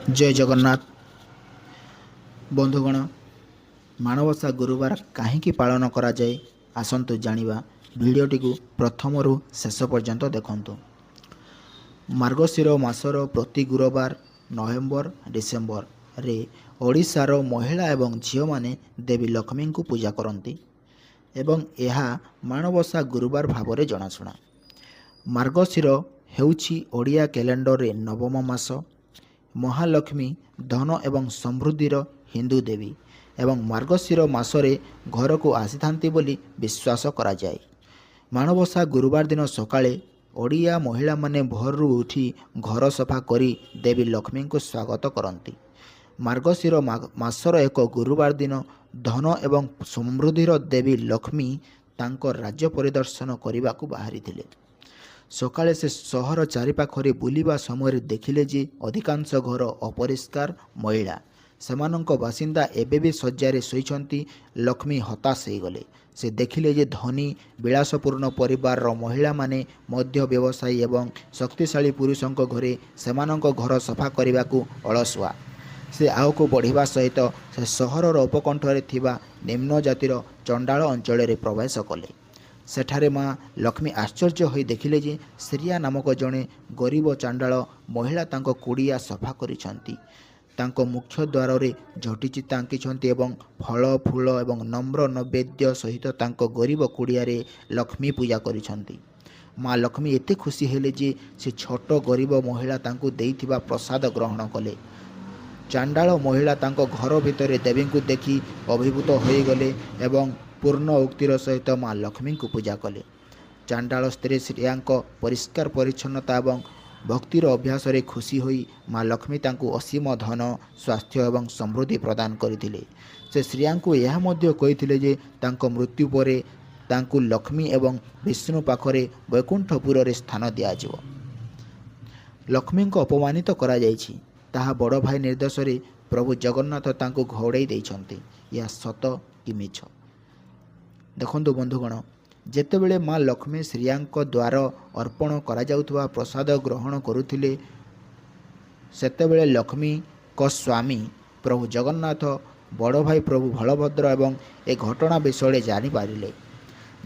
जय जगन्नाथ बंधुगण माणवसा गुरुवार कहीं पालन करा जाए आसतु जानिबा भिडियोटी को प्रथम शेष पर्यंत देखंतु। मार्गशीर मासर प्रति गुरुवार नवेम्बर डिसेम्बर रे ओडिशार महिला एवं झील माने देवी लक्ष्मी को पूजा करती एवं यह माणवसा गुरुवार भाव जनाशुना। मार्गशीर हेउछि ओडिया कैलेंडर रे नवम मास। महालक्ष्मी धन एवं समृद्धिर हिंदू देवी एवं मार्गशीर मासरे घर को आसी बोली विश्वास करा जाए। माणवसा गुरुवार दिन सकाळे ओडिया महिला माने भोरु उठी घर सफा करी देवी लक्ष्मी को स्वागत करती। मार्गशीर मासर एक गुरुवार दिन धन एवं समृद्धिर देवी लक्ष्मी तांको राज्य परिदर्शन करने को बाहरी थिले। सकाळे से सहर चारिपाखरे बुलिबा समय देखिले जे अधिकांश घर अपरिष्कार मैला। सेमानंक बासिंदा एबे भी शय्यारे शोइछंती। लक्ष्मी हताश हो गले। से देखिले जे धनी विलासपूर्ण परिवार महिला माने मध्य व्यवसायी एवं शक्तिशाली पुरुषों घरे सेमानंक घर सफा करने को अलसुआ। से आउ को बढ़िबा सहित से सहरर उपकंठरे थिबा निम्न जातिर चंडाल अंचल रे प्रवेश कले। सेठारे माँ लक्ष्मी आश्चर्य हो देखिले जे श्रिया नामक जड़े गरीब चांडाल महिला तांको कुड़िया सफा करिसंती। तांको मुख्य द्वार रे झटिचिता आंकिछंती एवं फल फूल एवं नम्र नैवेद्य सहित तांको गरीब कुड़िया रे लक्ष्मी पूजा करिसंती। माँ लक्ष्मी एते खुशी हेले जे से छोट गरीब महिला तांको देइथिबा प्रसाद ग्रहण कले। चांडाल महिला तांको घर भितर देवी को देखी अभिभूत हो गले एवं पूर्ण उक्तिर सहित माँ लक्ष्मी को पूजा कले। चांडाल स्त्री श्रियांक परिष्कार परिच्छन्नता एवं भक्तिर अभ्यास रे खुशी होई माँ लक्ष्मी तांको असीम धन स्वास्थ्य एवं समृद्धि प्रदान करथिले। से श्रियांको यह मध्य कहिथिले जे तांको मृत्यु परे तांको लक्ष्मी एवं विष्णु पाखरे वैकुंठपुर रे स्थान दियाजिवो। लक्ष्मी को अपमानित करा जायछि ताहा बड़ भाई निर्देश रे प्रभु जगन्नाथ तांको घोड़ाई देइछंती। यह सत कि मिछ? देखंतु बंधुगण, जेतेबेले माँ लक्ष्मी श्रियांक द्वार अर्पण करा जाउथबा प्रसाद ग्रहण करुथिले सेतेबेले लक्ष्मी को स्वामी प्रभु जगन्नाथ बड़ भाई प्रभु बलभद्र एवं ए घटना विषय जानी पारिले।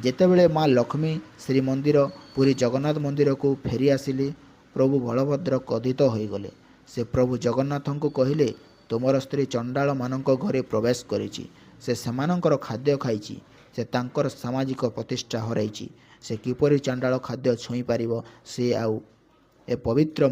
जेतेबेले माँ लक्ष्मी श्रीमंदिर पुरी जगन्नाथ मंदिर को फेरी आसिले प्रभु बलभद्र क्रोधित हो गले। से प्रभु जगन्नाथ को कहिले, तुमर स्त्री चंडाल मानक घरे प्रवेश करिछि, से सेमानंकर खाद्य खाइछि, से तांकर सामाजिक प्रतिष्ठा हराइछि। से किपरि चांडाल खाद्य छुई पारिबो? से आउ ए पवित्र